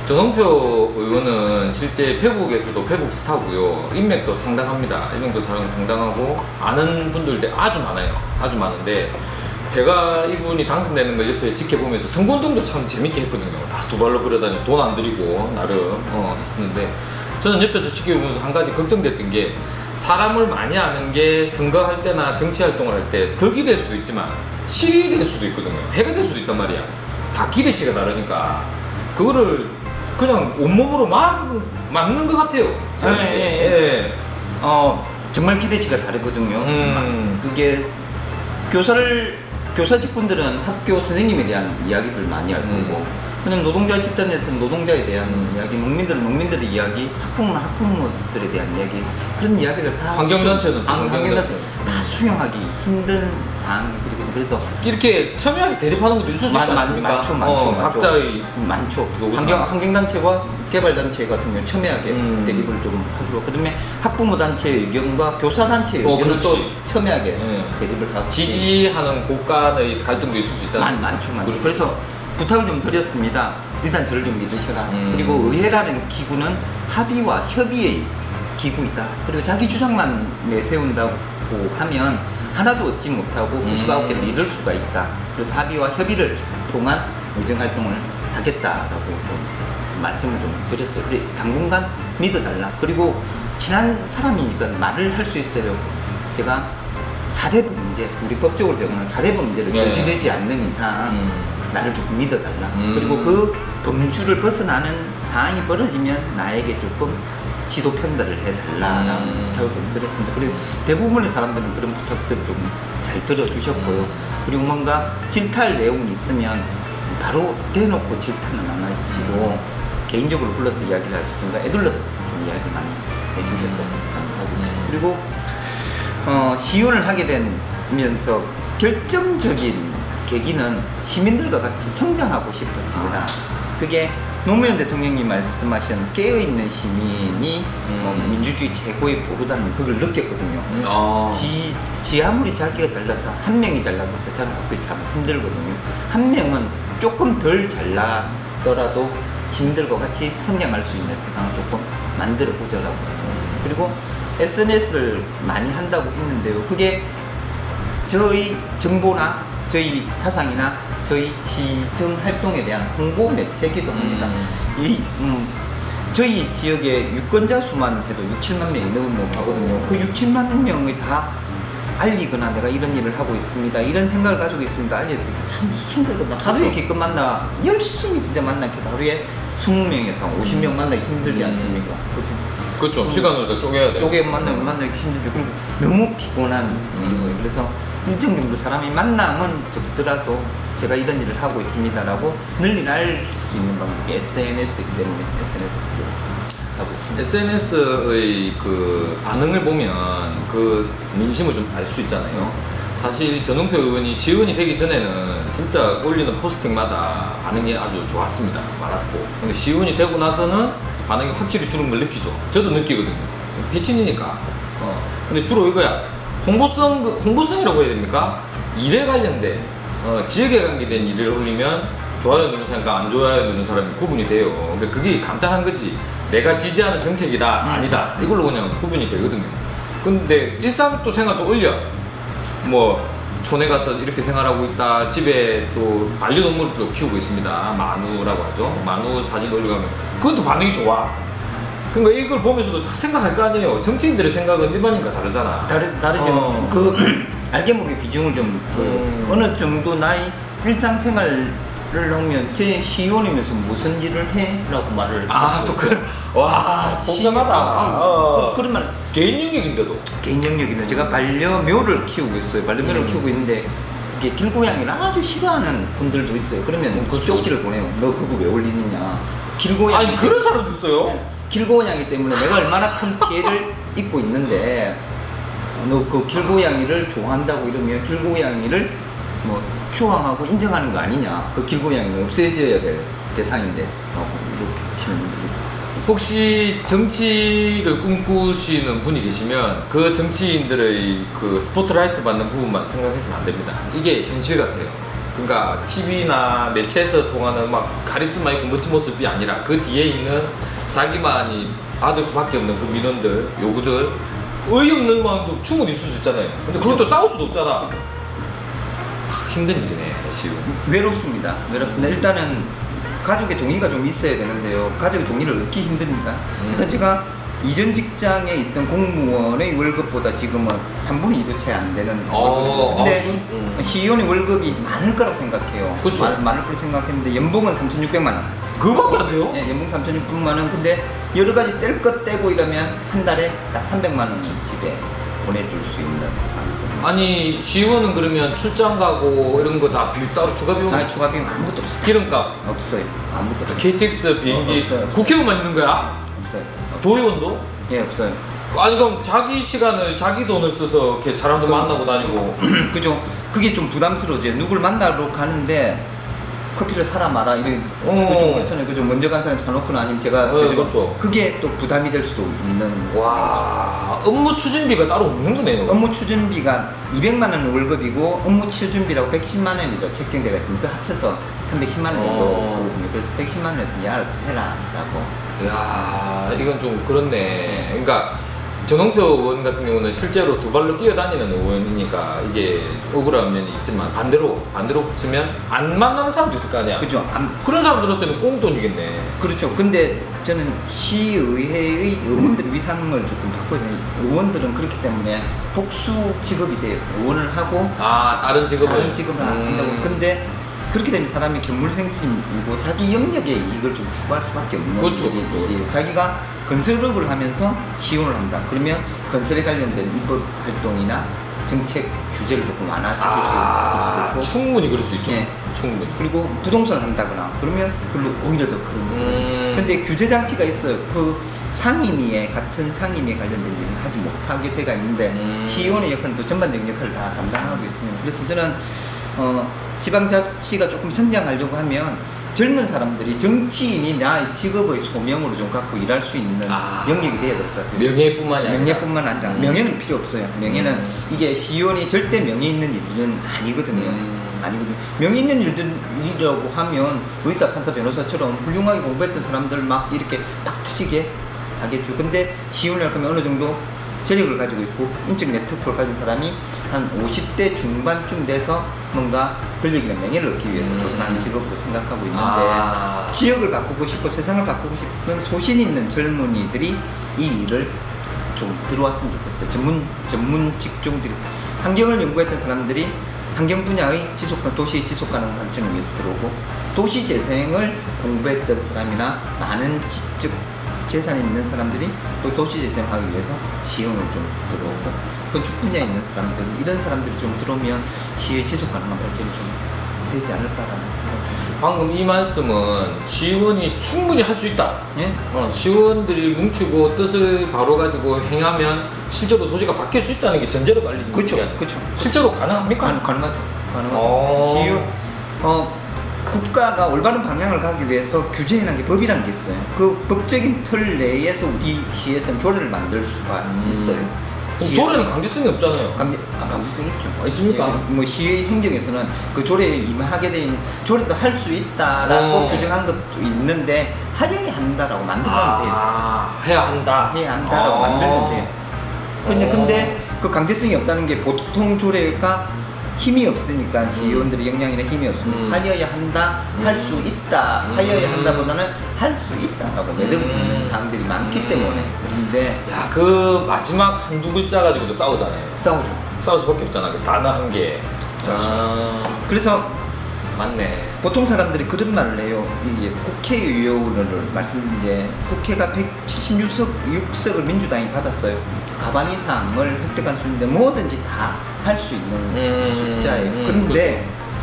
전홍표 의원은 실제 페북에서도 페북 스타고요. 인맥도 상당합니다. 인맥도 상당하고 아는 분들도 아주 많아요. 아주 많은데 제가 이분이 당선되는 걸 옆에 지켜보면서 선거운동도 참 재밌게 했거든요. 다 두 발로 걸어다니고 돈 안 들이고 나름 했었는데 저는 옆에서 지켜보면서 한 가지 걱정됐던 게 사람을 많이 아는 게 선거할 때나 정치 활동을 할 때 덕이 될 수도 있지만 실이 될 수도 있거든요. 해가 될 수도 있단 말이야. 다 기대치가 다르니까 그거를 그냥 온몸으로 막는 것 같아요. 예. 정말 기대치가 다르거든요. 그게 교사 직분들은 학교 선생님에 대한 이야기들 많이 알 거고, 그냥 노동자 집단에서는 노동자에 대한 이야기, 농민들은 농민들의 이야기, 학부모는 학부모들에 대한 이야기, 그런 이야기를 다 환경단체는 환경단체 다 수용하기 힘든 상황이거든요. 그래서 이렇게 첨예하게 대립하는 것도 있을 수 있지 않습니까? 많죠. 각자의 많죠. 환경단체와 개발단체 같은 경우는 첨예하게 대립을 좀 하기로, 그다음에 학부모단체의 의견과 교사단체의 의견은 또 첨예하게 대립을 하고, 지지하는 곳 간의 갈등도 있을 수 있다는 많죠. 그래서 부탁을 좀 드렸습니다. 일단 저를 좀 믿으셔라. 그리고 의회라는 기구는 합의와 협의의 기구이다. 그리고 자기 주장만 내세운다고 하면 하나도 얻지 못하고 99개를 잃을 수가 있다. 그래서 합의와 협의를 통한 의정활동을 하겠다라고 좀 말씀을 좀 드렸어요. 그래, 당분간 믿어달라. 그리고 친한 사람이니까 말을 할 수 있어요. 제가 4대 범죄, 우리 법적으로 되고는 4대 범죄를 저지르지 않는 이상 나를 조금 믿어달라. 그리고 그 범주를 벗어나는 상황이 벌어지면 나에게 조금 지도 편달을 해달라라는 부탁을 좀 드렸습니다. 그리고 대부분의 사람들은 그런 부탁들을 좀 잘 들어주셨고요. 그리고 뭔가 질타할 내용이 있으면 바로 대놓고 질타는 안 하시고 개인적으로 불러서 이야기를 하시든가 애둘러서 좀 이야기를 많이 해주셔서 감사하고, 그리고 시연을 하게 되면서 결정적인 계기는 시민들과 같이 성장하고 싶었습니다. 그게 노무현 대통령이 말씀하신 깨어있는 시민이 민주주의 최고의 보루다는 그걸 느꼈거든요. 지 아무리 자기가 잘나서, 한 명이 잘나서 세상을 바꾸기 참 힘들거든요. 한 명은 조금 덜 잘나더라도 시민들과 같이 성장할 수 있는 세상을 조금 만들어 보자라고. 그리고 SNS를 많이 한다고 했는데요. 그게 저희 정보나 저희 사상이나 저희 시정 활동에 대한 홍보 매체이기도 합니다. 저희 지역의 유권자 수만 해도 6, 7만 명이 넘어가거든요. 그 6, 7만 명이 다 알리거나 내가 이런 일을 하고 있습니다, 이런 생각을 가지고 있습니다, 알려드리기 참 힘들거든요. 하루에 기껏 만나, 열심히 진짜 만나게 하루에 20명에서 50명 만나기 힘들지 않습니까? 그렇죠. 시간을 더 쪼개야 돼요. 만나기 힘들죠. 그리고 너무 피곤한 일이고요. 그래서 일정 정도 사람이 만나면 적더라도 제가 이런 일을 하고 있습니다라고 널리 알 수 있는 방법이 SNS이기 때문에 SNS 하고 있습니다. SNS의 그 반응을 보면 그 민심을 좀 알 수 있잖아요. 사실 전홍표 의원이 시의원이 되기 전에는 진짜 올리는 포스팅마다 반응이 아주 좋았습니다. 많았고. 근데 시의원이 되고 나서는 반응이 확실히 줄은 걸 느끼죠. 저도 느끼거든요. 패친이니까. 근데 주로 이거야. 홍보성이라고 해야 됩니까? 일에 관련된, 지역에 관계된 일을 올리면 좋아요 누르는 사람과 안 좋아요 누르는 사람이 구분이 돼요. 그러니까 그게 간단한 거지. 내가 지지하는 정책이다, 아니다. 이걸로 그냥 구분이 되거든요. 근데 일상도 생활도 올려. 뭐, 촌에 가서 이렇게 생활하고 있다. 집에 또 반려동물도 키우고 있습니다. 마누라고 하죠. 마누 사진 올려가면 그것도 반응이 좋아. 그러니까 이걸 보면서도 다 생각할 거 아니에요. 정치인들의 생각은 일반인과 다르잖아. 다르죠. 알게 모르게 비중을 좀 어느 정도 나이 일상생활을 하면 제 시의원이면서 무슨 일을 해? 라고 말을 또 그런, 와, 복잡하다. 그런 말. 개인 영역인데도. 개인 영역인데 제가 반려묘를 키우고 있어요. 반려묘를 키우고 있는데 그게 길고양이를 아주 싫어하는 분들도 있어요. 그러면 쪽지를 보내요. 너 그거 왜 올리느냐. 길고양이. 아니, 그런 사람도 있어요? 길고양이 때문에 내가 얼마나 큰 피해를 입고 있는데 너 그 길고양이를 좋아한다고 이러면 길고양이를 뭐 추앙하고 인정하는 거 아니냐. 그 길고양이는 없애져야 될 대상인데 이렇게 하시는 분들이. 혹시 정치를 꿈꾸시는 분이 계시면 그 정치인들의 그 스포트라이트 받는 부분만 생각해서는 안 됩니다. 이게 현실 같아요. 그러니까 TV나 매체에서 통하는 막 카리스마 있고 멋진 모습이 아니라 그 뒤에 있는 자기만이 받을 수밖에 없는 그 민원들, 요구들, 의욕 마음도 충분히 있을 수 있잖아요. 근데 그걸 또 싸울 수도 없잖아. 힘든 일이네, 지금. 외롭습니다. 일단은 가족의 동의가 좀 있어야 되는데요. 가족의 동의를 얻기 힘듭니다. 일단 제가 이전 직장에 있던 공무원의 월급보다 지금은 3분의 2도 채 안 되는 근데 CEO의 월급이 많을 거라고 생각해요. 그쵸. 많을 거라고 생각했는데 연봉은 3,600만 원. 그거밖에 안 돼요? 네, 연봉 3,600만 원. 근데 여러 가지 뗄 것 떼고 이러면 한 달에 딱 300만 원을 집에 보내줄 수 있는 상황이거든요. 아니, 시의원은 그러면 출장 가고 이런 거 다 따로 추가 비용? 아니, 추가 비용 아무것도 없어요. 기름값? 없어요. 아무것도 없어요. KTX 비행기? 없어요. 국회의원만 있는 거야? 없어요. 도의원도? 예, 없어요. 아니 그럼 자기 시간을 자기 돈을 써서 이렇게 사람들 만나고 다니고 그죠. 그게 좀 부담스러워져요. 누굴 만나러 가는데 커피를 사라 마라 이런 좀 그렇잖아요. 그죠. 먼저 간 사람 사놓거나 아니면 제가 그렇죠. 그게 또 부담이 될 수도 있는. 와 업무 추진비가 따로 없는 거네요. 업무 추진비가 200만 원 월급이고 업무 추진비라고 110만 원이죠. 책정되어 있습니다. 그 합쳐서 310만 원 정도 거거든요. 그래서 110만 원에서 야 알아서 해라라고. 이야 이건 좀 그렇네. 그러니까 전홍표 의원 같은 경우는 실제로 두 발로 뛰어다니는 의원이니까 이게 억울한 면이 있지만 반대로 치면 안 만나는 사람도 있을 거 아니야. 그죠. 그런 사람들한테는 꽁돈이겠네. 그렇죠. 근데 저는 시의회의 의원들의 위상을 조금 바꿔야 돼요. 의원들은 그렇기 때문에 복수 직업이 돼요. 의원을 하고 다른 직업을 안 한다고. 근데 그렇게 되면 사람이 견물생심이고 자기 영역의 이익을 좀 추구할 수밖에 없는 그렇죠. 일이에요. 자기가 건설업을 하면서 시연을 한다. 그러면 건설에 관련된 입법 활동이나 정책 규제를 조금 완화시킬 수 있을 수도 있고 충분히 그럴 수 있죠. 예. 충분히. 그리고 부동산을 한다거나 그러면 별로 오히려 더 그런 근데 규제 장치가 있어요. 그 상임위에 같은 상임위에 관련된 일은 하지 못하게 돼가 있는데 시의원의 역할은 또 전반적인 역할을 다 담당하고 있습니다. 그래서 저는 지방자치가 조금 성장하려고 하면 젊은 사람들이 정치인이 나의 직업의 소명으로 좀 갖고 일할 수 있는 영역이 돼야 될 것 같아요. 명예뿐만이 아니라. 명예뿐만 아니라 명예는 필요 없어요. 명예는 이게 시의원이 절대 명예 있는 일은 아니거든요. 아니거든요. 명예 있는 일들이라고 하면 의사, 판사, 변호사처럼 훌륭하게 공부했던 사람들 막 이렇게 팍 트시게 하겠죠. 근데 시의원이라고 하면 어느 정도 재력을 가지고 있고 인적 네트워크를 가진 사람이 한 50대 중반쯤 돼서 뭔가 권력이나 명예를 얻기 위해서 도전하는 직업으로 생각하고 있는데 지역을 바꾸고 싶고 세상을 바꾸고 싶은 소신 있는 젊은이들이 이 일을 좀 들어왔으면 좋겠어요. 전문 직종들이 환경을 연구했던 사람들이 환경 분야의 도시의 지속 가능 발전을 위해서 들어오고 도시 재생을 공부했던 사람이나 많은 지적 재산이 있는 사람들이 또 도시 재생하기 위해서 시흥을 좀 들어오고 건축 분야에 있는 사람들 이런 사람들이 좀 들어오면 시의 지속 가능한 발전이 좀 되지 않을까라는 생각입니다. 방금 이 말씀은 시의원이 충분히 할 수 있다. 예? 시의원들이 뭉치고 뜻을 바로 가지고 행하면 실제로 도시가 바뀔 수 있다는 게 전제로 깔리는 그렇죠, 거예요. 그렇죠. 실제로 가능합니까? 가능하죠. 시의원 국가가 올바른 방향을 가기 위해서 규제라는 게 법이라는 게 있어요. 그 법적인 틀 내에서 우리 시에서는 조례를 만들 수가 있어요. 그럼 조례는 강제성이 없잖아요. 강제성이 있죠. 있습니까? 뭐 시의 행정에서는 그 조례에 임하게 된 조례도 할 수 있다라고 규정한 것도 있는데 하려니 한다라고 만들면 돼요. 해야 한다라고 만들면 돼요. 근데 그 강제성이 없다는 게 보통 조례가 힘이 없으니까 시의원들의 역량이나 힘이 없으면 하여야 한다, 할 수 있다, 하여야 한다보다는 할 수 있다라고 매듭지는 사람들이 많기 때문에. 근데 그 마지막 한두 글자 가지고도 싸우잖아요. 싸우죠. 싸울 수밖에 없잖아. 그 단어 한 개. 그래서 맞네. 보통 사람들이 그런 말을 해요. 이게 국회의원을 말씀드린 게 국회가 176석을 민주당이 받았어요. 가반 이상을 획득한 수인데 뭐든지 다 할 수 있는 숫자예요.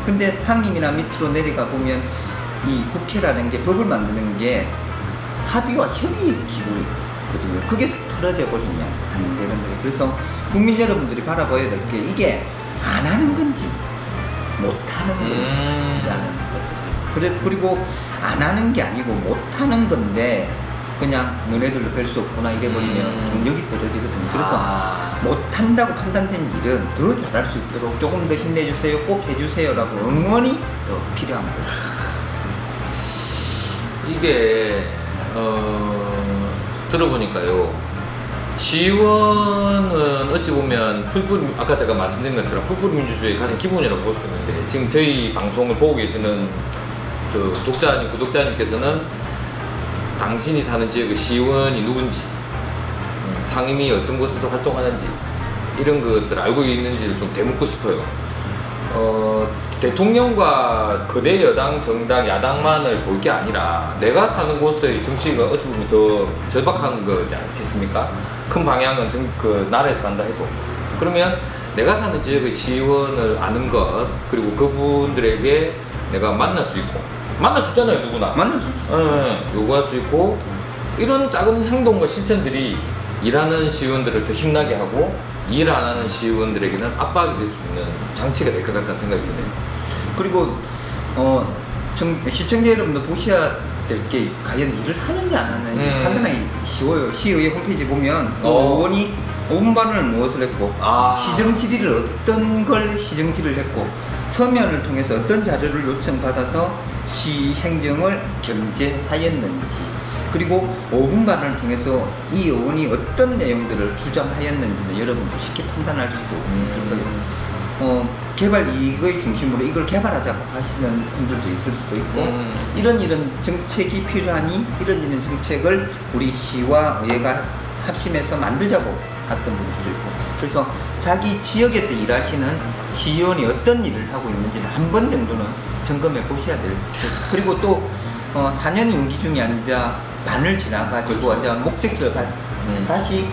근데 상임이나 밑으로 내려가 보면 이 국회라는 게 법을 만드는 게 합의와 협의의 기구거든요. 그게 틀어져 버리면 안 되는 거예요. 그래서 국민 여러분들이 바라봐야 될 게 이게 안 하는 건지 못 하는 건지라는 것을. 그리고 안 하는 게 아니고 못 하는 건데 그냥 너네들로 뺄 수 없구나 이래 버리면 동력이 떨어지거든요. 그래서 못한다고 판단된 일은 더 잘할 수 있도록 조금 더 힘내주세요, 꼭 해주세요라고 응원이 더 필요한 거예요. 이게 들어보니까요, 시의원은 어찌 보면 풀뿌리, 아까 제가 말씀드린 것처럼 풀뿌리 민주주의의 가장 기본이라고 볼 수 있는데, 지금 저희 방송을 보고 계시는 저 독자님, 구독자님께서는 당신이 사는 지역의 시의원이 누군지, 상임위 어떤 곳에서 활동하는지 이런 것을 알고 있는지를 좀 되묻고 싶어요. 대통령과 거대 여당, 정당, 야당만을 볼 게 아니라 내가 사는 곳의 정치가 어찌 보면 더 절박한 거지 않겠습니까? 큰 방향은 그 나라에서 간다 해도. 그러면 내가 사는 지역의 시의원을 아는 것, 그리고 그분들에게 내가 만날 수 있고, 만날 수 있잖아요, 누구나. 만날 수 있죠. 요구할 수 있고, 이런 작은 행동과 실천들이 일하는 시의원들을 더 힘나게 하고, 일 안 하는 시의원들에게는 압박이 될 수 있는 장치가 될 것 같다는 생각이 드네요. 그리고 시청자 여러분도 보셔야 될 게 과연 일을 하는지 안 하는지 판단하기 쉬워요. 시의회 홈페이지 보면 그 의원이 5분 반을 무엇을 했고, 시정 질의를 어떤 걸 시정 질의를 했고, 서면을 통해서 어떤 자료를 요청받아서 시 행정을 견제하였는지, 그리고 5분 반을 통해서 이 의원이 어떤 내용들을 주장하였는지는 여러분도 쉽게 판단할 수도 있을 거예요. 개발 이익의 중심으로 이걸 개발하자고 하시는 분들도 있을 수도 있고, 이런 정책이 필요하니 이런 정책을 우리 시와 의회가 합심해서 만들자고 했던 분들도 있고, 그래서 자기 지역에서 일하시는 시의원이 어떤 일을 하고 있는지는 한 번 정도는 점검해 보셔야 돼요. 그리고 또 4년 임기 중에 아니라 반을 지나가지고 그렇죠. 목적지를 봤을 때 다시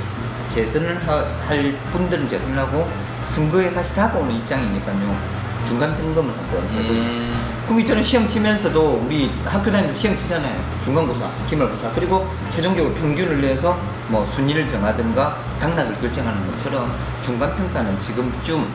재선을 할 분들은 재선을 하고 선거에 다시 다가오는 입장이니까요. 중간 점검을 한번 해보죠. 그럼 있잖아요. 시험 치면서도 우리 학교 다니면서 시험 치잖아요. 중간고사, 기말고사. 그리고 최종적으로 평균을 내서 뭐 순위를 정하든가 당락을 결정하는 것처럼 중간평가는 지금쯤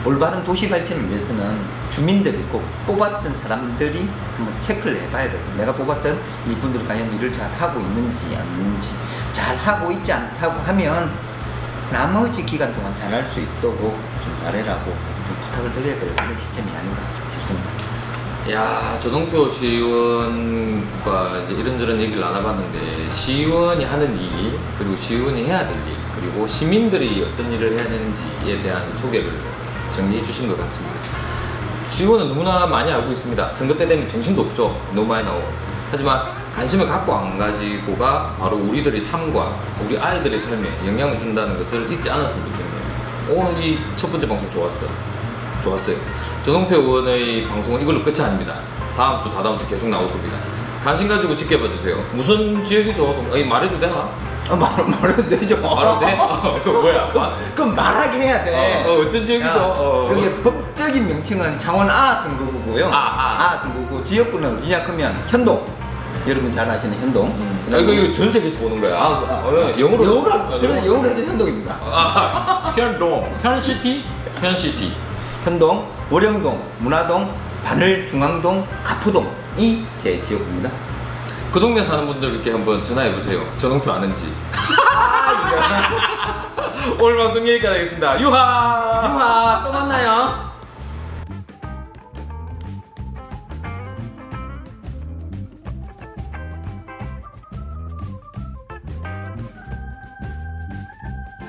올바른 도시 발전을 위해서는 주민들이 꼭 뽑았던 사람들이 한번 체크를 해봐야 돼요. 내가 뽑았던 이분들이 과연 일을 잘 하고 있는지 안 있는지. 잘 하고 있지 않다고 하면 나머지 기간 동안 잘할 수 있도록 좀 잘해라고 좀 부탁을 드려야 될 그런 시점이 아닌가 싶습니다. 야, 조동표 시의원과 이제 이런저런 얘기를 나눠봤는데, 시의원이 하는 일, 그리고 시의원이 해야 될 일, 그리고 시민들이 어떤 일을 해야 되는지에 대한 소개를 정리해 주신 것 같습니다. 시의원은 누구나 많이 알고 있습니다. 선거 때 되면 정신도 없죠. 너무 많이 나오고. 하지만 관심을 갖고 안 가지고가 바로 우리들의 삶과 우리 아이들의 삶에 영향을 준다는 것을 잊지 않았으면 좋겠네요. 오늘 이 첫 번째 방송 좋았어요. 조동표 의원의 방송은 이걸로 끝이 아닙니다. 다음 주, 다다음 주 계속 나올 겁니다. 관심 가지고 지켜봐 주세요. 무슨 지역이죠? 말해도 되나? 말해도 되죠. 말해도 돼? 뭐야? 그럼 말하게 해야 돼. 어떤 지역이죠? 그게 법적인 명칭은 창원 선거구고요. 선거구. 지역구는 어디냐 그러면 현동. 여러분 잘 아시는 현동. 이거 전 세계에서 보는 거야. 영어로 해도 현동입니다. 현동. 현시티? 현동, 월영동, 문화동, 바늘, 중앙동, 가포동이 제 지역구입니다. 그 동네 사는 분들께 한번 전화해보세요. 조동표 아는지. 오늘 방송 여기까지 하겠습니다. 유하! 또 만나요.